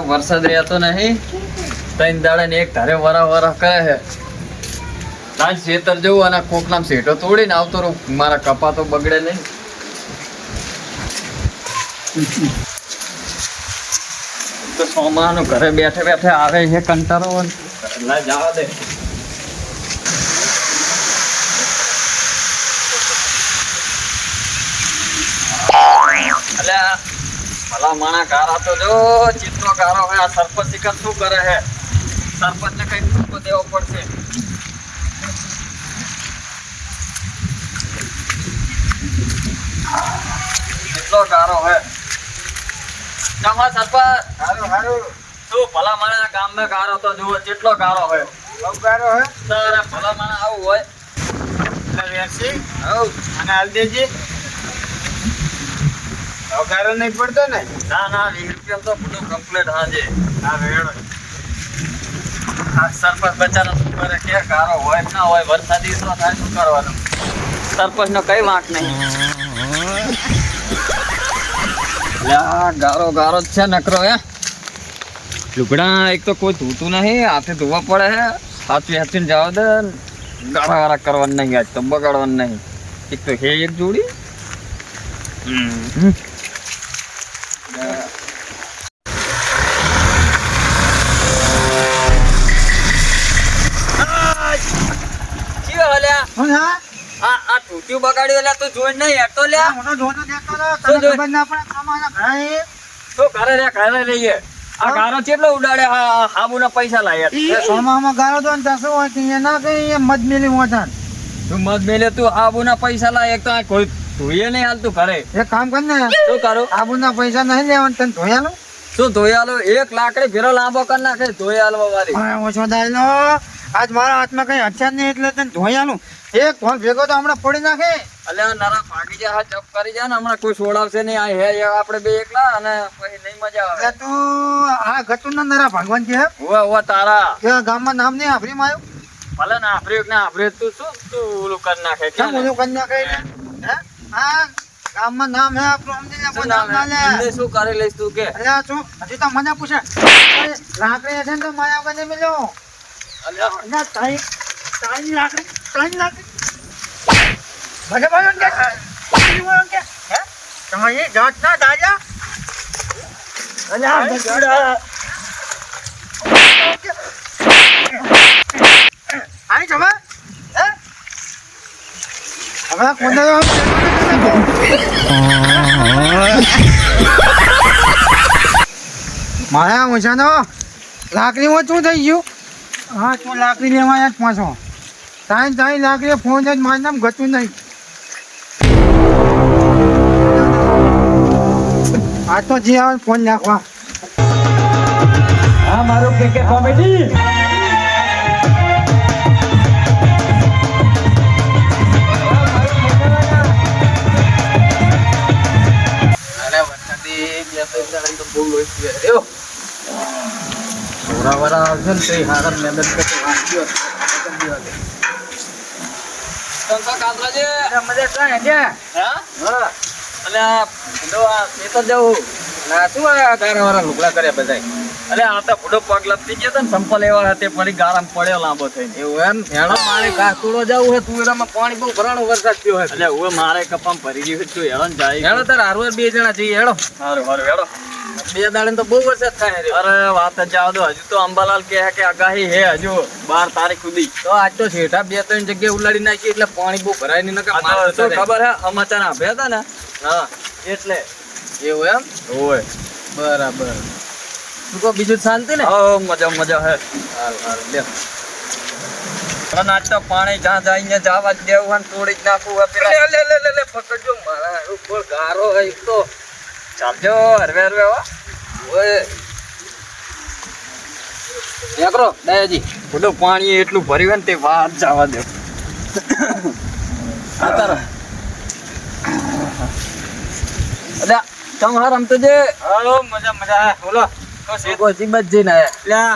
વરસાદ રહેતો નહીં, 3 દાડા ને એક ધારે વરા કરે છે. આજ ખેતર જવું અને કોકનામ શેઠો તોડીને આવતો રહું, મારા કપા તો બગડે નહીં. તો સોમાનું ઘરે બેઠે બેઠે આવે છે કંટાળો, જવા દે. અલ્યા ભલા માણા ગારા તો જો ચિત્રો ગારો હોય. આ સરપંચ શિકાર શું કરે છે? સરપંચ ને કઈ ફૂટકો દેવો પડશે. કેટલો ગારો હે તમાર સરપંચ. હારું શું ભલા માણા ગામમાં ગારો તો જુઓ કેટલો ગારો હોય. બહુ ગારો હે સર. ભલા માણા આવું હોય એટલે વેસી અને હલ્દીજી ગારો નહીં પડતો ને? ના 20 રૂપિયા તો બધું કમ્પ્લીટ. હાજે હા વેણો. સરપંચ બચારા શું કરે કે ગારો હોય ના હોય, વરસાદી તો થાય, શું કરવાનું? સરપંચ નો કઈ વાંક નહીં. ગારો જ છે નકરો. લુગડા એક તો કોઈ ધોતું નહીં, હાથે ધોવા પડે છે. હાથીને જવા દે, ગાળા કરવાનું નહીં, આજ તો બગાડવાનું નહીં. એક તો હે એક જોડી. બગાડ્યું તું જોઈ નહીં હેઠતો લે. ઘરે લઈએ. આ ગારો કેટલો ઉડાડે? હાબુ ના પૈસા લાયા. સોમામાં ગારો તો ના કઈ મધ મેલી મોટા. તું મધ મેલે, તું હાબુ ના પૈસા લાય. એક તો કોઈ ધોઈએ નહીં હાલતું ઘરે. એક કામ કર ને, શું કરું? આબુ ના પૈસા નહીં લેવાનું, તને ધોયાલો. શું ધોયાલો? એક લાકડી ભેરો લાંબો કરી નાખે ધોયાલો વાળી. ઓછો દાયલો આજ મારા હાથમાં કઈ હથિયાર નહીં એટલે તને ધોયાલું. એક ફોન ભેગો તો હમણાં ફોડી નાખે. અલ્યા નરા ભાગી જાય, હા ચપ કરી જાય ને. હમણાં કોઈ છોડાવશે નહીં. આ હે આપણે બે એકલા અને પછી નહીં મજા આવે. તું આ ગટુ ના નરા ભગવાન છે. ઓવા તારા ગામમાં નામ નહીં આફરી માં આવ્યું. ભલે ને આફરી તું શું તું ઓલું કરી નાખે? કેમ ઓલું કરી નાખે? હા ગામમાં નામ હે આપણું. શું કરી લઈશ તું કે? અલ્યા શું હજી તો મને પૂછે લાકડી છે ને તો માયા કને મિલ્યો. અલ્યા તાઈ લાકડી ભલે ભાઈ કે હે તમારી જાત ના દાદા. અલ્યા ગડા આઈ જવા હે હવે કોને માયા ઓછાનો લાકડીમાં શું થઈ ગયું? હા તું લાકડી લેવા જ પાછો. તાઈ લાકડી ફોન જ મારું નામ ગતું નહીં. આ તો જે આવે ફોન નાખવા. હા મારું કે કોમેડી. છોરાવાળા આવશે ને તો હારા મદદ કરશે. વાંચ્યો લુગડા કર્યા બધા. અરે આ તો ફૂડો પગ લપસી ગયો ને, સંપલ એવા હતા ફરી ગારામ પડ્યો લાંબો થઈને. એવું એમ હેડો મારે કાસ્તુડો જવું હોય. તુવેરામાં પાણી બહુ ભરાણો વરસાદ થયો હોય. એટલે હું મારે કપામ ભરી ગયું તું. હેડો ને જાય હેડો તાર હારું 2 જણા જઈએ. હેડો હારું હેડો. 2 દાડે તો બહુ વરસાદ થાય. અરે વાત જ જાવ દો. હજુ તો અંબાલાલ કે આગાહી હે હજુ 12 તારીખ સુધી. તો આજ તો શેઠા 2-3 જગ્યાએ ઉલાડી નાખી એટલે પાણી બહુ ભરાય નહીં. તો ખબર હે સમાચાર આપ્યા હતા ને. હા એટલે એવું એમ હોય. બરાબર. તું કહો બીજું શાંતિ ને? મજા હે. હારું લે. આજ તો પાણી જ્યાં જઈને જવા જ દેવું, તોડી જ નાખવું. લે પકડજો મારા ઉપર ગારો હે તો. ચાલજો હરવે ઓય એકરો દયાજી. બધું પાણી એટલું ભર્યું ને તે વાત જવા દે. તમારા રમતો જે મજા બોલો.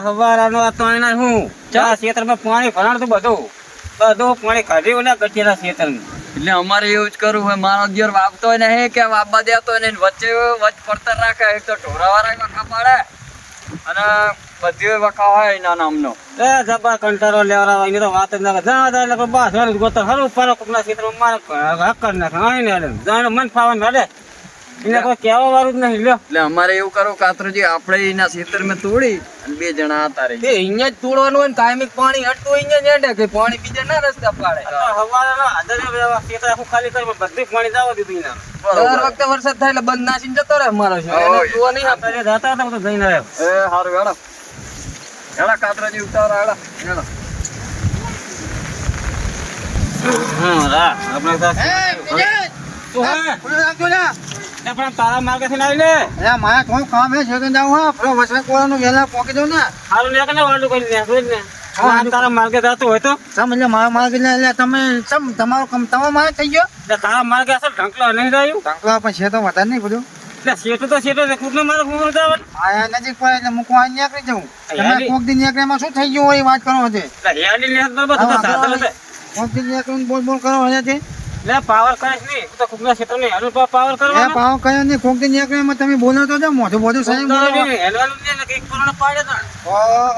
હવારાનો તોયના હું ચા ખેતરમાં પાણી ભરાણતું બધું પાણી કાઢ્યું ને ગઠિયાના ખેતરમાં. એટલે અમારે એવું જ કરવું હોય. મારો દિયર વાવતો નહીં કે વાવવા દેતો નહીં, વચ્ચે વચ પડતર રાખે. એક તો ઢોરાવાળા વખા પાડે અને બધી વખા હોય એના નામનો. એ જબર કંટાળો લેવડાવે એની તો વાત જ ના જા જા એટલે બસ હારું ગોતર હારું પારો કોકના ક્ષેત્રમાં મારે હક કરી નાખે આઈને હાલે જાણે મન ફાવન હાલે એને કોઈ કહેવા વાળું જ નહીં લ્યો. એટલે અમારે એવું કરવું કાતરુજી, આપણે એના ખેતરમાં તોડી અને 2 જણા હતા રહી. તે અહીંયા જ તોડવાનું હોય ને કાયમિક પાણી હટતું અહીંયા જ હેડે કે પાણી બીજે ના રસ્તા પાડે. હવાના હાજર ક્ષેત્ર આખું ખાલી કરી બધું પાણી જવા દીધું એના દર વખતે વરસાદ થાય એટલે બંધ નાસીને જતો રહે મારો છે એને જોવા નહીં આપે. આપણે જતા હતા તો જઈને આવ્યો. એ હારું હેડો હેડા કાતરાજી ઉતારો હેડા હેડો. હા રા આપણે તો તું હે ખુલ્લું રાખજો ને. આપણે તારા માર્ગેથી આવી લે અરે મારા થોડું કામ હે છે કે જાઉં હા પેલો વરસાદ પડવાનું વહેલા પહોંચી દઉં ને. હારું લે કે વાળું કરી લે રોજ ને તારા માર્ગે જતો હોય તો તમે એટલે મારા માર્ગે એટલે તમે તમારું કામ તમારો માર્ગ થઈ ગયો. એટલે તારા માર્ગે અસર ઢંકલો નહીં રહ્યું ઢંકવા પણ છે તો વધારે નહીં બધું. એટલે શેઠું તો શેઠું છે ખુદનો મારો ખુદ જવાનું આ નજીક પડે એટલે મૂકવા અહીં નીકળી જવું. તમે યારી. કોક દી નીકળે શું થઈ ગયું હોય એ વાત કરો છે. એટલે હેડી લે બરાબર તો સાધન છે કોક દી નીકળીને બોલ કરો છે. લે પાવર કરીશ નહીં તું તો ખુદના શેઠું નહીં હારું પાવર એ કરવાનો ભાવ કયો નહીં કોક દી નીકળે એમાં તમે બોલો તો જો મોઢું બધું સાહેબ હેલવાનું નહીં ને કંઈક પૂર્ણ પાડે તો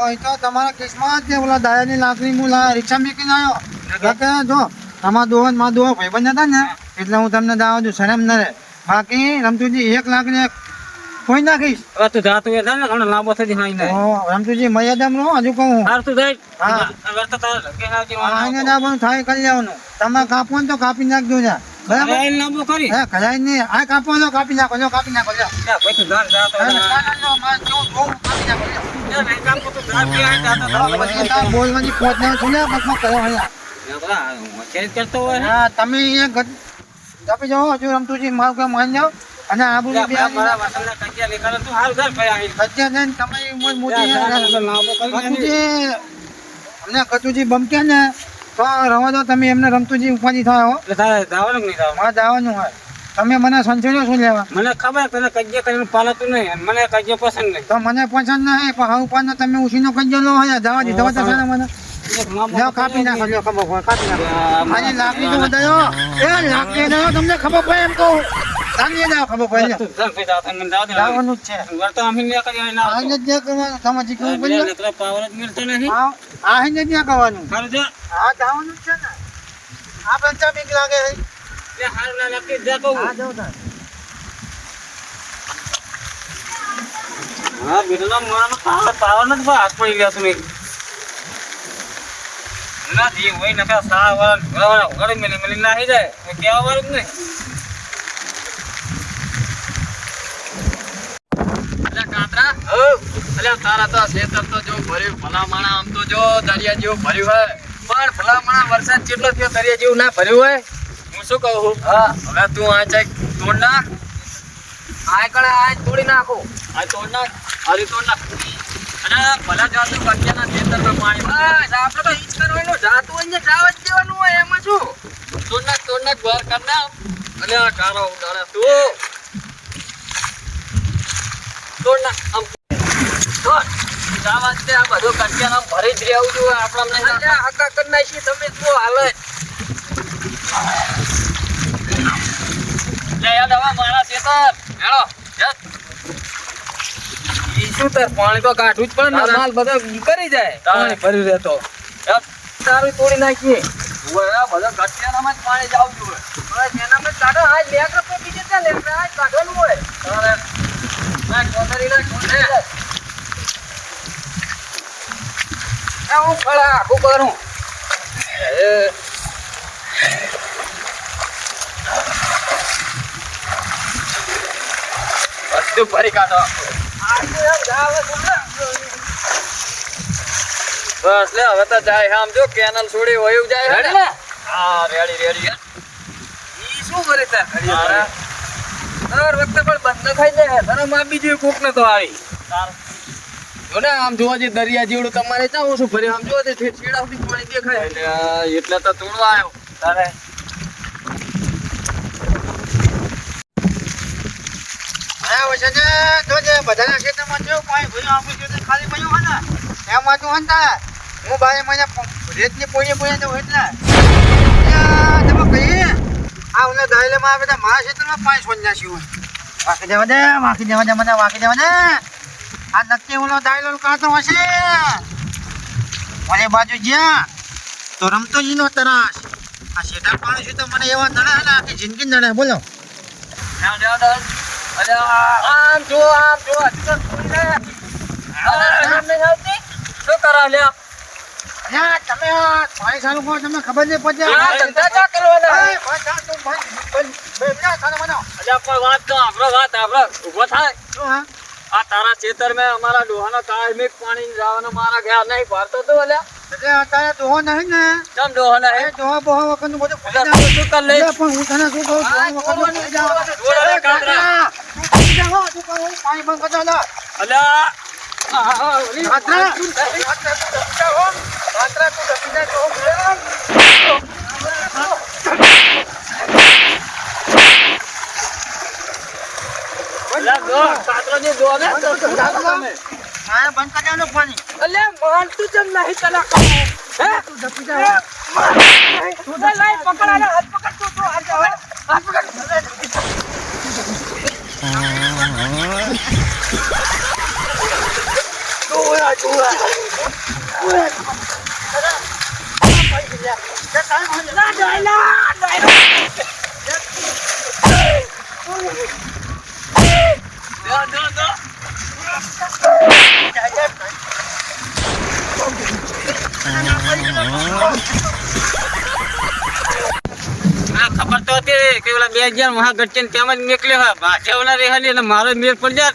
અહીં તો તમારા કેસમાં જ ઓલા દાયાની લાકડી હું રિક્ષા મૂકીને આવ્યો કે જો તમારા દોહન મારા દોહન ભાઈબંધ હતા ને એટલે હું તમને દાવા દઉં શરમ ન રહે. બાકી રમતુજી 1 લાખને કોઈ નાખીશ. હવે તું જાતું એ થાય ને ઘણો લાંબો થઈ જાય નહીં રમતુજી મર્યાદામાં હજુ કહું હાર તું જાય હા. વર્તા તારે લગે આવજે આઈને દાવાનું થાય કરી લેવાનું. તમે કાપો ને તો કાપી નાખજો ને બરાબર. અરે લાંબો કરી હે કરાય નહીં આ કાપો તો કાપી નાખો જો કાપી નાખો જો. લે ભાઈ તું જાણ જાતો કાપી નાખો જો. લે નહીં કામ તો તું જાણ કે આ જાતો પછી તાર બોલવાની પહોંચ ના છોડ્યા પછી કરો અહીંયા. ચેન્જ કરતો હોય ને હા તમે અહીંયા કાપી જાઓ હજુ રમતુજી મારું કામ માની જાઓ અને આ બધું બે મારા વાસણના કજિયા નીકળે તું હારું ધાર ભાઈ અહીં કચ્યા ને તમારી ઉંમર મોટી લાંબો કરી કતુજી અમને કતુજી બમક્યા ને તો રવા દો તમે એમને રમતુજી ઉપાધિ થાય હો. એટલે તારે જવાનું કે નહીં જવાનું મારે જવાનું હોય તમે મને સંચોડ્યો શું લેવા. મને ખબર તને કજિયા કરીને પાલતું નહીં અને મને કજિયો પસંદ નહીં તો મને પસંદ નહીં પણ હવે ઉપર તમે ઉછીનો કજ્જો લો હોય જવા દીધો તો છે ને મને લ્યો કાપી નાખો લ્યો ખબર પડે કાપી નાખો. આની લાકડી તો વધારો એ લાકડી દાવ તમને ખબર પડે એમ કહું તાની દાવ ખબર પડે લ્યો. તું જાણ ભાઈ જાતો મને જાવ દે લાવવાનું જ છે વર્તો અમે ને કરી ના આને જ ત્યાં કરવાનું તમે શીખવું પડે. એટલે પાવર જ મળતો નહીં આને જ ત્યાં કરવાનું. હારું જા હા જવાનું જ છે ને આ બચ્ચા બીક લાગે છે. લે હારું ના લાગતી જા કહું હા જાઉં તાર. હા બીજું મારા પાવર નથી ભાઈ હાથ પડી ગયા તમે નથી હોય ને કે સા વાળા ઘડી મેલી મેલી નાહી જાય કોઈ કહેવા વાળું જ નહીં અલ્યા કાતરા અલ્યા તારા તો ખેતર તો જો ભર્યું ભલામણા આમ તો જો દરિયા જેવું ભર્યું હોય પણ ભલામણા વરસાદ કેટલો થયો દરિયા જેવું ના ભર્યું હોય. હું શું કહું હા હવે તું આ ચાક તોડ નાખ. આ કણે આ તોડી નાખો. આ તોડ નાખ હારી તોડ નાખ અને ભલા જાતું કચ્યાના ખેતરમાં પાણી બસ આપણે તો ઈ જ કરવાનું જાતું અહીંયા જાવ જ દેવાનું હોય એમાં શું. તોડ નાખ બહાર કર નાખ. અલ્યા કારો ઉડાડે તું તોડ નાખ આમ તોડ. જાવા જ દે, આ બધું કચ્યાના ભરી જ રહેવું જોઈએ આપણા નહીં. અલ્યા હકા કરી નાખી તમે શું હાલે. લે યાદ હવે મારા ખેતર હેડો જસ. ઈ શું તાર પાણી તો કાઢવું જ પડે ને માલ બધો કરી જાય પાણી ભરી રહેતો. તારું તોડી નાખીએ ઓય બધા કચ્યાનામાં જ પાણી જાવું જોઈએ. બસ એનામાં જ કાઢો. આજ લેકર તો બીજે ત્યાં લેકર આજ કાઢવાનું હોય. તારે નાખ કોતરી નાખ કોતરી. આ હું ફળા આખું કરું. બધું ભરી કાઢો. બસ લે હવે તો જાય આમ જો કેનલ છોડી વયું જાય હે ને. હા રેડી રેડી ઈ શું કરે તાર ઘડીએ તારે દર વખતે પણ બંધ ખાઈ જાય તને માં બીજું કોક ને તો આવી તાર જો ને આમ જોવા જઈએ દરિયા જેવડું તમારે ચાવું શું ફરી આમ જોવા જઈએ છેડા સુધી પાણી દેખાય. એટલે તો તોડવા આવ્યો તારે. આયા વસે છે જોજે બધાના ખેતરમાં જેવું પાણી ભર્યું આપણું જોજે ખાલી પડ્યું હોય ને એમાં તું હંતા હું બારે મને રેતની પોઈએ પોઈએ તો એટલે તમે કહીએ આ ઓલા દાયલામાં આવે તો મારા ક્ષેત્રમાં 5 વન્યાસી હોય. વાકી દેવા દે મને વાકી દેવા દે. આ નક્કી ઓલો દાયલો કાઢતો હશે. મારી બાજુ જ્યાં તો રમતોજીનો તરાસ. આ શેઠા પાણી છે તો મને એવા નડે ને આખી જિંદગી નડે. બોલો આમ જો હજુ તો થોડી ને. નહીં આવતી શું કરો લ્યા? અલ્યા તમે આ પાણી ચાલુ કરો તમને ખબર નહીં પડે. આ ધંધા ચા કરવાના? ભાઈ, ભાઈ, જા તું ભાઈ. બેટા ચાલો બનાવો. અલ્યા પણ વાત આપણો ઊભો થાય. શું હા? આ તારા ખેતર મેં અમારા ડોહાનો કાયમિક પાણી જવાનો મારા ઘેર નહીં ભરતો તો અલ્યા. એટલે અત્યારે દોહો નહીં ને કેમ ડોહો ને એ દોહો બોહો વખતનું બધું ભૂલી અલ્યા તું શું કર લઈ? જા. પણ હું તને શું કહું દોહો વખતનું ભૂલી જા. જોડે કાતરા. તું ભૂલી જા હો. તું કહું પાણી બંધ કરતો જા. અલ્યા કાતરા. તું ડબી જા હો. કાતરા તું ડબી જા તો અલ્યા જો કાતરો જે જો ને તો તમે હા બંધ કરી દેવાનું પાણી. અલ્યા માનતું જેમ નહીં તલા કહું હે તું ડબી જા હો. તું તો લઈ પકડાને હાથ પકડ તું હાથ પકડ ખબર તો હતી કે ઓલા 2000 મહાગઠન તેમ જ નીકળ્યો હોય ભાજવના રેહાલી અને મારો મેળ પડી જાય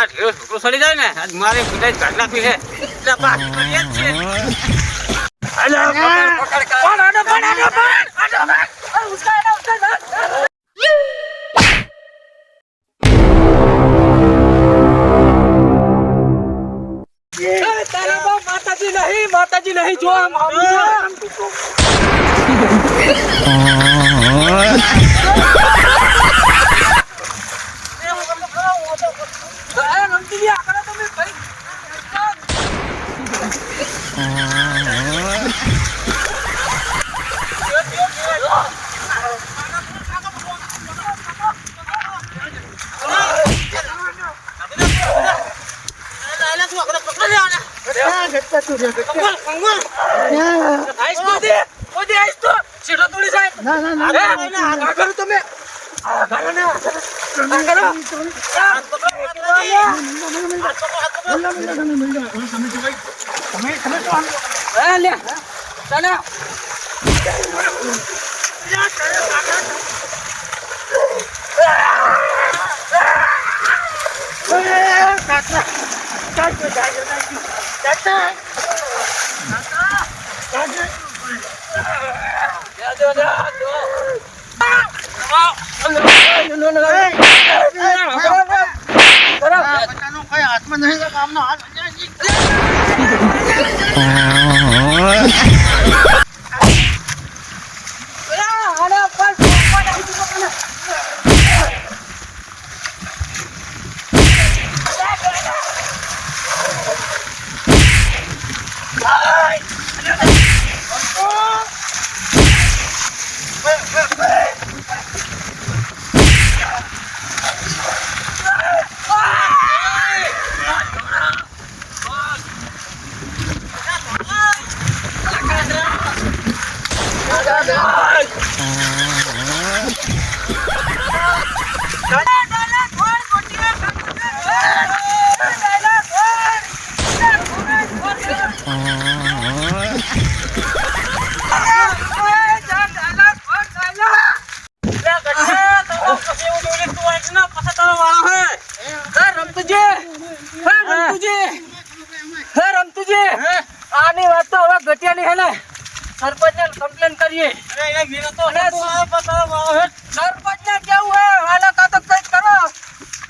ઢેરો છોકરો સડી જાય ને આજ મારે ખુદાઈ ઘર નાખી છે એટલે પાછું કરીએ જ છીએ. તારા બાપ માતાજી નહીં જો આમ બધાનું કઈ હાથમાં નહીં તો કામનો હાથ આની વાત તો હવે ઘટિયાની હે ને સરપંચને કમ્પ્લેન કરીએ. સરપંચને કેવું હે હાલા કા તો કઈ કરો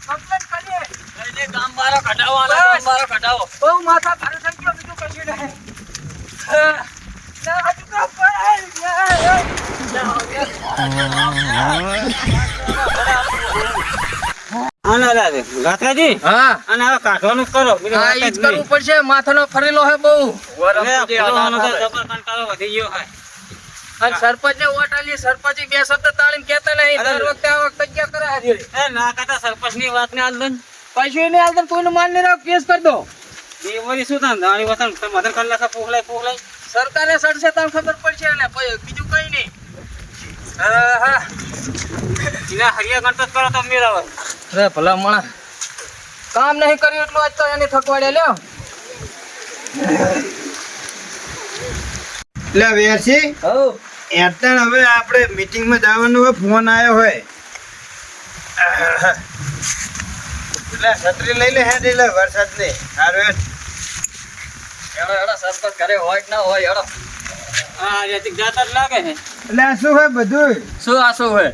કમ્પ્લેન કરીએ. ગામ બારો કઢાવો. બહુ માથા ભારે થઈ ગયો બીજું કશું નહીં. ના હજુ તો ગાત્રાજી હા અને હવે કાઢવાનું જ કરો બીજું હા વાત જ ઈ જ કરવું નહીં. પડશે. માથાનો ફરેલો હે બહુ. હવે ફૂલવાનો તો જબર કંટાળો વધી ગયો હોય. અને સરપંચને વોટ આલી, સરપંચે બે શબ્દ તાળીને કહેતા નહીં. દર વખતે આ વખતે ક્યાં કરે હારી? એ ના કાકા સરપંચની વાતને હાલ દો ને. પૈસું નહીં હાલતા કોઈનું માન નહીં રાખ, કેસ કરી દો. એ વળી શું થાય દાણી વતન મદદ કરી નાખે ફૂગલાય સરકારે સડશે તો ખબર પડશે ને બીજું કઈ નહીં. હા એના હરિયા ગણતર કરો તો મેળ આવે. અરે ભલા માણસ કામ નહીં કર્યું એટલું આજ તો એને થકવાડે લ્યો. એટલે વેરસી એટલે હવે આપણે મીટિંગમાં જવાનું હોય, ફોન આવ્યો હોય એટલે છત્રી લઈ લે હેડ એટલે વરસાદ નહીં સારું હેડ. એડો એડો સરપંચ ઘરે હોય કે ના હોય એડો. હા રેતી જાતા જ લાગે છે. એટલે આ શું હોય બધું શું આશો હોય?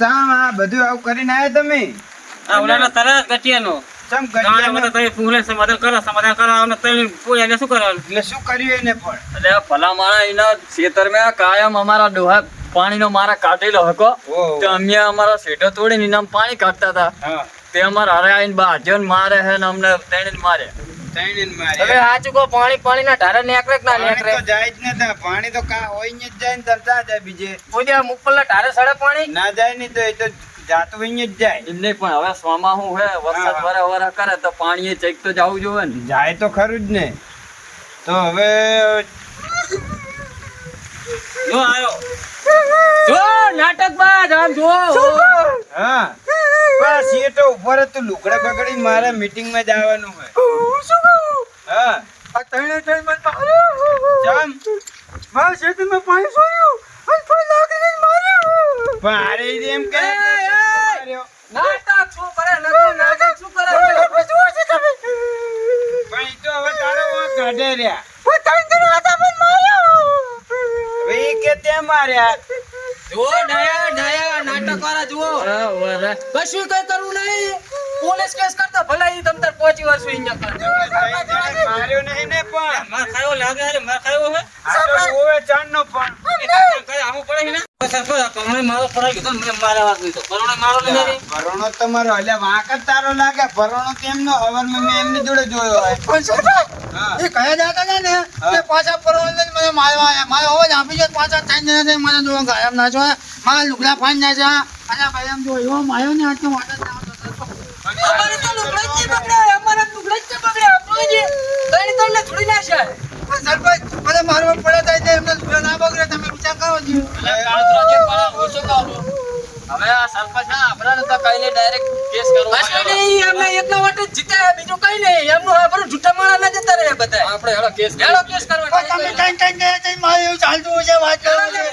સામ આ બધું આવું કરીને આવ્યા તમે? આ ઓલાનો તરત ગટિયાનો ચમ દાણી કરી વતન તમે ફૂગલે સમાધાન કરો અને તમે કોઈ એને શું કરવાનું? એટલે શું કર્યું એને પણ? એટલે ભલા માણા એના ખેતરમાં કાયમ અમારા ડોહા પાણીનો મારા કાઢેલો હકો. ઓહો. તો અમે અમારા શેઠો તોડીને એના પાણી કાઢતા હતા. હા તે અમારા હારે આવીને બાજ્યો ને મારે હે ને અમને તેણીને મારે. તૈણીને હવે મારી સાચું કહો, પાણી ના ઢારે નેકરે કે ના પાણી નેકરે? તો જાય જ નતા. પાણી તો કા હોય ને જ જાય ને તરતા જાય બીજે કોઈ આમ ઉપરના ઢારે સડે પાણી? ના જાય નહીં તો એ તો જાતું હોય જ જાય. એમને પણ હવે સ્વામાં શું હે વરસાદ હા. વરા કરે તો પાણી ચેક તો જવું જોવે ને. જાય તો ખરું જ ને. તો હવે જો આયો જો નાટક બાજ આમ જો. હા બસ એ તો ઉભો રહે, તું લુગડા પકડી મારે મીટિંગ માં જવાનું હોય. હા ચમ પણ અરે એમ કે માર્યો. નાટક શું કરે? નાટક શું કરે? પણ ઈ તો હવે તારો વાંક કાઢે રહ્યા. હવે ઈ કે તે માર્યા. જો ડાયા નાટક વાળા જુઓ. કશું કઈ કરવું નહીં, પોલીસ કેસ કરતા ભલા ઈ તમ તાર 5 વર્ષ અહીંયા કર. માર્યો નહીં ને પણ માર ખાયો લાગે અરે માર ખાયો હે આ તો ઓવે ચાંદનો પણ. કઈ આવું પડે છે ને સરપંચ કમણે મારો પડાઈ ગયો તો મને મારા વાત નહીં તો કરોડે મારો લઈને રે ભરણો તમારો એટલે વાંક જ તારો લાગે. ભરણો કેમનો હવારમાં મેં એમની જોડે જોયો હોય. હા. એ કયા જાતા હતા ને તે પાછા પરવળ લઈને મને મારવા આયા. મારો અવાજ આપી ગયો પાછા ત્રણ જણા થઈને મને જોવા ગાયબ ના છો. મારા લુગડા ફાઈન ના છે અને ભાઈ આમ જો એવો માર્યો ને આટલો વાટ જ ના આવતો. અમારે તો લુગડા જ નહીં બગડે, અમારા લુગડા જ નહીં બગડે. આપણું જે તણી તણને થોડી નાશે. પણ સરપંચ મને મારવા પડે તો એટલે એમને લુગડા ના બગડે. તમે વિચાર કરો છો. એટલે કાળતરો જે પણ ઓછો કરો. હવે આ સરપંચ ના આપણાને તો કઈ નહીં ડાયરેક્ટ કેસ કરવો કશું પડે. નહીં, એમને એકલા વાટે જ જીતે, બીજું કઈ નહીં. એમનું આપણું જૂઠા માળા ના જતા રહે બધા. આપણે હેડો કેસ કરીએ. હેડો કેસ કરવા. પણ તમે ત્રણ ત્રણ જણા થઈને મારે એવું ચાલતું હોય છે વાત કરો છો.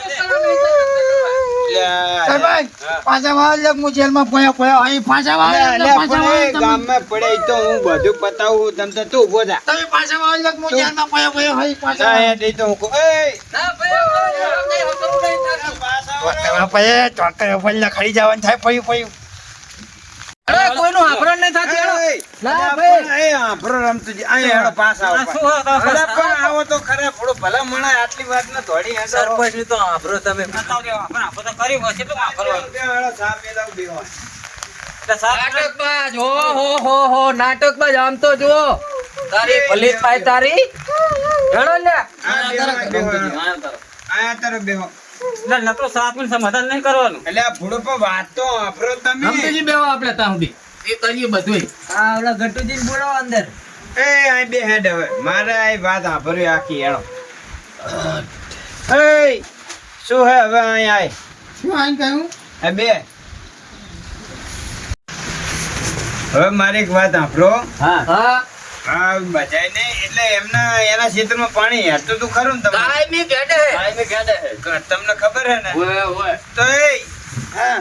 સરપંચ પાછા વાળ હું જેલમાં પડ્યો અહીં પાછા વાળ અલ્યા પાછા પણ એ વાળ તમે ગામમાં પડે ઈ તો હું બધું પતાવું. તમ તો તું ઉભો થા. પાછા વાળ હું જેલમાં પડ્યો અહીં પાછા ના વાળ. હેડ ઈ તો હું કહું. એય! ના ભાઈ, અમારે કઈ હકરું નહીં થતું. પાછા વળો. ખડી જવાનું થાય પડ્યું પડ્યું. અરે, કોઈનું હાંભળણ નહીં થતું, હેડો. એય! ના અલ્યા ભાઈ. પણ એ હાંભળો રમતુજી. અહીં હેડો પાછા આવો. શું હતો અલ્યા પણ આવો તો ખરા થોડો ભલા મણા આટલી વાત ન દોડી હેડો. સરપંચની તો આભરો તમે. બતાવ દેવા આપણે આપણે તો કરી હોય કેટલું કામ કરવાનું હેડો સાહેબ એ લાવ બેહો. એટલે સાહેબ નાટકબાજ, હો, નાટકબાજ. આમ તો જુઓ, તારી ભલી થાય તારી. હેડો લે. આ બેહો, બેહો. આયા તારો. આયા તારો બેહો. એટલે નકરો સાહેબનું સમાધાન નહીં કરવાનું એટલે આ ભૂડો પણ વાત તો હાંભળો તમે. સમજી બેહો આપણે ત્યાં સુધી. એ કરીએ બધુંય. આ ઓલા ગટુજીને બોલાવો અંદર. એ અહીં બે હેડ હવે મારે આ વાત હાંભળવી આખી હેડો. એ શું હે હવે અહીં આય શું આઈને કહ્યું? હે બે હવે મારી એક વાત સાંભળો. હા. હા, આ બધાય ને એટલે એના ક્ષેત્રમાં પાણી હેઠતું તું ખરું ને તમે કાયમી ઘેડે હે. કાયમે કેડે હે. તમને ખબર હે ને ઓય ઓય. તો એ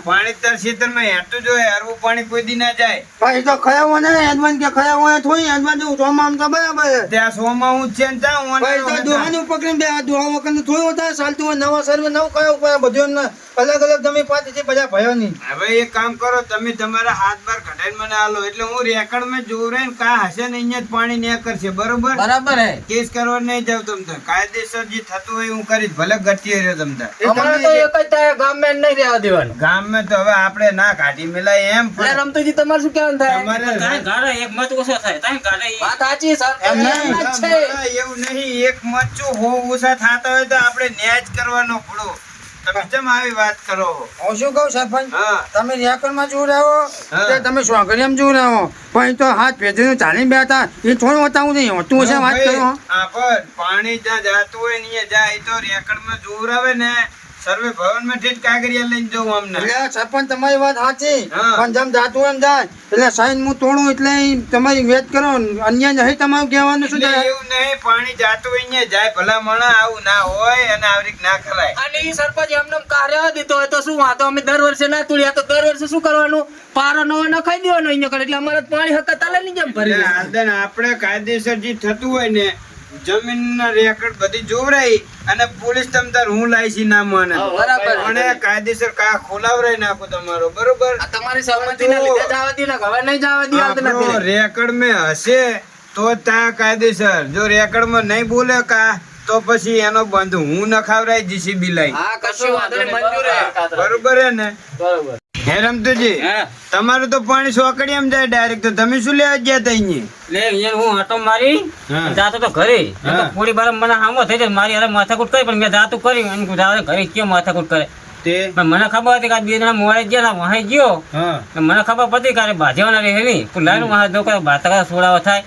પાણી તાર ક્ષેત્રમાં હેઠતું જો હરવું પાણી કોઈ દી ના જાય. ભાઈ તો ખયા હોય ને યજમાન કે ખયા હોય થોડી યજમાન જેવું ચોમામ તો બરાબર છે. ત્યાં સોમાં હું છે ને ત્યાં હું ભાઈ તો દોહાનું પકડીને બે આ દોહા વખત થોડું વધારે ચાલતું હોય. નવા સર્વે નવું કયો ઉપર બધું એમને અલગ અલગ તમે પાછી બધા ભયો નહીં. હવે એક કામ કરો તમે તમારા હાથ બાર કઢાઈને મને આલો એટલે હું રેકર્ડમાં જોઉં રહે ને કા હશે ને અહીંયા જ પાણી ન્યા કરશે બરોબર. બરાબર હે. કેસ કરવા નહીં જાવ તમ તાર. કાયદેસર જે થતું હોય હું કરીશ ભલે ગટીએ રહ્યો તમ તાર. અમારે તો એક જ થાય, ગામમાં નહીં રહેવા દેવાનું. ગામમાં તો હવે આપણે ના કાઢી મેલાય એમ એટલે પણ રમતુજી તમારે શું કહેવાનું થાય? તમારે તારે ગાળે એક મત ઓછો થાય તારે ગાળે વાત સાચી, સર. એમ નહીં. એમ જ છે. એવું નહીં એક મચ્છું હો ઓછા થતા હોય તો આપણે ન્યાય જ કરવાનો પડો. તમે કેમ આવી વાત કરો? હું શું કહું સરપંચ હા. તમે રેકર્ડમાં જોઈ રહ્યો હા. કે તમે સોગરિયામાં જોઈ રહ્યો પણ એ તો હાથ ભેજીને ચાલી બેઠા એ થોડું બતાવું નહીં હોતું હશે વાત ભાઈ, કરો આ પણ પાણી જ્યાં જાતું હોય ને અહીંયા જાય તો રેકર્ડમાં જોવરાવે ને સર્વે ભવનમાં ઠેઠ કાગરિયા લઈને જવું અમને. એટલે સરપંચ તમારી વાત સાચી હા. પણ જેમ જાતું એમ જાય એટલે સાઈન હું તોડું એટલે ઈ તમારી વેચ કરો અન્ય નહીં તમારું કહેવાનું શું એટલે થાય એવું નહીં, પાણી જાતું હોય અહીંયા જાય ભલા માણસ આવું ના હોય અને આવી રીત ના કરાય. અને ઈ સરપંચ એમને એમ કાર્ય દીધો હોય તો શું વાતો અમે દર વર્ષે ના તોડ્યા તો દર વર્ષે શું કરવાનું પારો નવો નખાઈ દેવાનો અહીંયા કણ એટલે અમારે તો પાણી હકત આલે ની જેમ ભરી એટલે દેવાનું. હાલદન આપણે કાયદેસર જે થતું હોય ને જમીનના રેકર્ડ બધી જોવરાઈ અને પોલીસ તમ તાર હું લાઈશી ના માને હા, બરાબર. અને કાયદેસર કા ખોલાવરાઈ નાખો તમારો બરોબર. આ તમારી સહમતીના લીધે જવા દી ને હવે નહીં જવા દી હાલત આપણો નથી. રેકર્ડ માં હશે તો જ તા કાયદેસર, જો રેકર્ડ માં નહીં બોલે કા તો પછી એનો બંધ હું ન ખવરાય જીસીબી લઈ. હા કશું વાંધો નહીં મંજૂર હે. બરોબર હે ને? બરોબર. હે રમતુજી, હા. તમારું તો પાણી સોકડી એમ જાય ડાયરેક્ટ, તો તમે શું લેવા ગયા તા અહીંયા? લે અહીંયા હું આટો મારી હા. જાતો તો ઘરે હા. તો થોડી વાર મને હામો થઈ જાય મારી અરે માથાકૂટ કરી પણ મેં જાતું કરી અને જાવે ઘરે કયો માથાકૂટ કરે તે પણ મને ખબર હતી કે આ બે જણા મોડે ગયા ને વહાઈ ગયો હા તો મને ખબર પડી કે અરે ભાજવાના રહે નહીં તું લાઈન મારા દોકરા બાતા સોડાવા થાય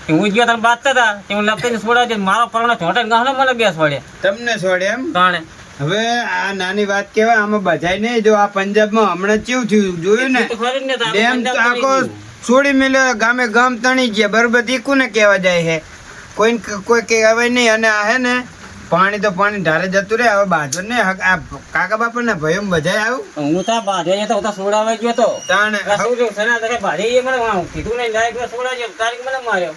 કે હું ગયો તારે બાતતા હતા કે હું લપતી સોડા છે મારો પરણો છોટે ગાહનો મને બેસ વળે તમને છોડે એમ? તાણે હવે આ નાની વાત કેવાય, આમાં બધાય નહીં. જો આ પંજાબમાં હમણાં કેવું થયું જોયું ને, તો ખરી જ ને તો આપણે ડેમ પંજાબ આખો કરી દીધું. છોડી મેલ્યો, ગામે ગામ તણી ગયા બરોબર. તીકું ને કહેવા જાય છે કોઈ કહેવાય નહીં. અને આ હે ને પાણી તો પાણી ધારે જતું રહે. હવે બાજુ ને આ કાકા બાપા ને ભાઈઓ બધાય આવું હું તો બાધે તો હું તો સોડાવા ગયો તો તાણે આ શું થયું? સના તારે ભાડે એ મને કીધું નહીં ડાયરેક્ટ સોડા તારીખ મને માર્યો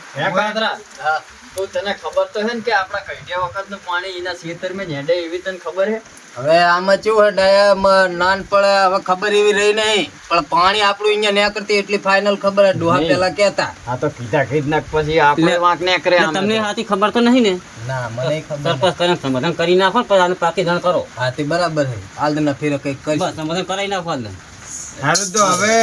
તો તને ખબર તો હે ને કે આપણા કઈડિયા વખત નું પાણી એના ખેતરમાં હેડે એવી તને ખબર હે? હવે આમાં કેવું હે ડાયામાં નાન પડે હવે ખબર એવી રહી નહીં પણ પાણી આપણું અહીંયા ન્યા કરતી એટલી ફાઇનલ ખબર હે ડોહા પેલા કહેતા. આ તો કીધા કીધ નાખ પછી આપણે લે- વાંક ને કરે એટલે તમને હાથી ખબર તો નહીં ને ના મને ખબર સરપંચ કરીને સમાધાન કરી નાખો ને પછી આને પાકી જાણ કરો હા તે બરાબર હે આલદના ફેરે કઈક કરી બસ સમાધાન કરાવી નાખો આને. સારું તો હવે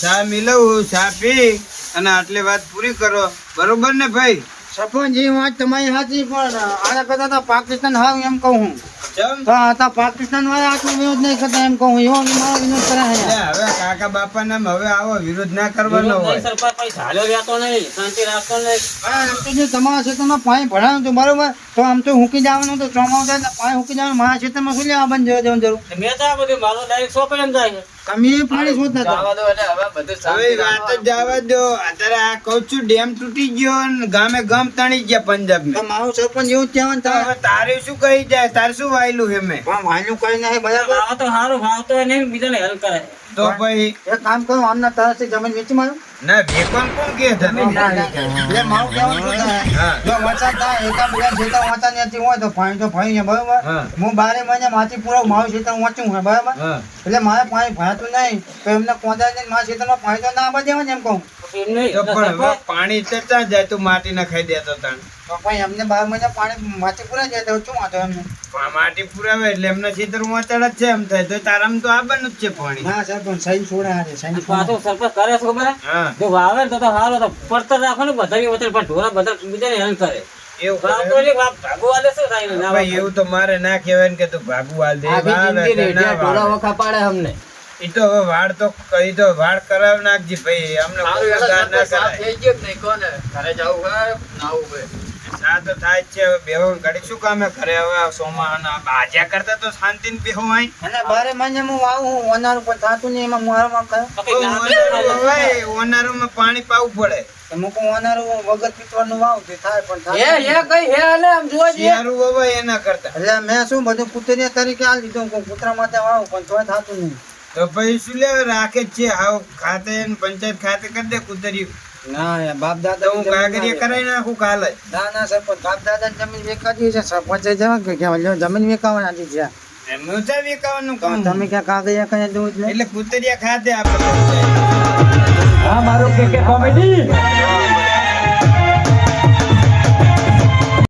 ચા મિલાવું, ચા પી અને આટલી વાત પૂરી કરો બરોબર ને ભાઈ? સરપંચ એ વાત તમારી સાચી પણ આના કરતા તો પાકિસ્તાન હાવ એમ કહું હું ચમ? તો આ તો પાકિસ્તાન વાળા આટલો વિરોધ નહીં કરતા એમ કહું એવો મારો વિરોધ કરે છે લે, હવે કાકા બાપા ને હવે આવો વિરોધ ના કરવાનો વિરોધ નહીં, હોય. સરપંચ પછી ઝાલ્યો રહેતો નહીં શાંતિ રાખતો નહીં. હા, એમ તો જે તમારા ક્ષેત્રમાં પાણી ભરાયું હતું બરોબર તો આમ તો મૂકી જવાનું તો ચોમાસું થાય એટલે પાણી મૂકી જવાનું મારા ક્ષેત્રમાં શું લેવા બંધ જવા જવાનું જરૂર મેં તો આ બધું મારો ડાયરેક્ટ સોંપે એમ જાય છે. તમે એ પાણી શોધ નતા જવા દો એટલે હવે બધું હવે શાંતિ વાત જ જવા દો. અત્યારે આ કહું છું ડેમ તૂટી ગયો ને ગામે ગામ તણી ગયા પંજાબ તો મારું સરપંચ એવું જ કહેવાનું થાય હવે તારે શું કહી જાય? તારે શું વાયલું છે મેં? પણ વાયલું કઈ નહીં બરાબર આ તો સારું ભાવતો હોય નહીં બીજાને હેલ્પ કરે. તો ભાઈ એક કામ કરું આમના તરફથી જમીન વેચી મારું ના વેકન કોણ કે તને? એટલે મારું કહેવાનું શું થાય હા. જો વરસાદ થાય એકા બીજા ક્ષેત્ર વાંચા નથી હોય તો પાણી તો ફરી છે બરોબર હા. હું 12 મહિને માથી પૂરો મારું ક્ષેત્ર વાંચું હોય બરાબર હા. એટલે મારે પાણી ભરાતું નહીં તો એમને કોંદા ને મારા ક્ષેત્રમાં પાણી તો ના આવવા દેવાનું એમ કહું એમ નહીં. તો પણ હવે પાણી તો ત્યાં જાય તું માટી ના ખાઈ દેતો તાણ. તો ભાઈ એમને 12 મહિને પાણી માથી પૂરા જાય તો શું વાંધો એમને માટી પુરાવે એટલે એમના ખેતર વાંચડ જ છે એમ થાય તો તારામાં તો આવવાનું જ છે પાણી. ના સર પણ સહી છોડા છે સહી પાછું સરપંચ કરે છે ખબર હે? હા જો વાવે ને તો સારું તો પડતર રાખો ને વધારે વધારે પણ ઢોરા બધા બીજાને હેરાન કરે. એવું વાવતો કરે. નહીં, ભાગો વાલે શું થાય ને? ના ભાઈ વાવે. એવું તો મારે ના કહેવાય ને કે તું ભાગુ હાલ દે આખી વાવે જિંદગી કે ના રેડિયા ઢોળા વાવે. વખા પાડે અમને ઈ તો હવે વાળ તો કઈ તો વાળ કરાવ નાખજી ભાઈ અમને સારું કોઈ એટલે ગાળ ના સરપંચ સાફ કરાય. થઈ ગયો કે નહીં કોને? ઘરે જવું હોય નાવું હોય. સા તો થાય જ છે હવે બેહવું ઘડી શું કામે ઘરે હવે આ સોમાના બાજ્યા કરતા તો શાંતિને બેહવું હોય. અને 12 મહિને હું વાવું ઓનારું પણ થાતું નહીં એમાં મારામાં કહે તો કંઈ ના કરે. ઓય, ઓનારોમાં પાણી પાવું પડે. તો મૂકું ઓનારું વગર પીતવાનું વાવું તે થાય પણ હે થાય હે કઈ હે આલે આમ જોવા જઈએ શિયાળું વવાય એના કરતા. એટલે મેં શું બધું કુતરિયા તરીકે આ લીધું કોઈ કૂતરા માટે વાવું પણ તોય થાતું નહીં તો પછી શું લેવા રાખે જ છે હાવ ખાતે ને પંચાયત ખાતે કરી દે કુતર્યું. ના યાર, બાપ તો દાદા હું કાગરિયા કરાવી નાખું કાલે જ. ના ના સરપંચ બાપ દાદા જમીન વેચાતી છે સરપંચે જવા કે કેવા લ્યો જમીન વેચાવાની છે એમનું છે વેકાવાનું કામ. તમે ક્યાં કાગળિયા કઈ દઉં જ નહીં એટલે કુતરિયા ખાતે આપણે પંચાયત. હા મારું કે કોમેડી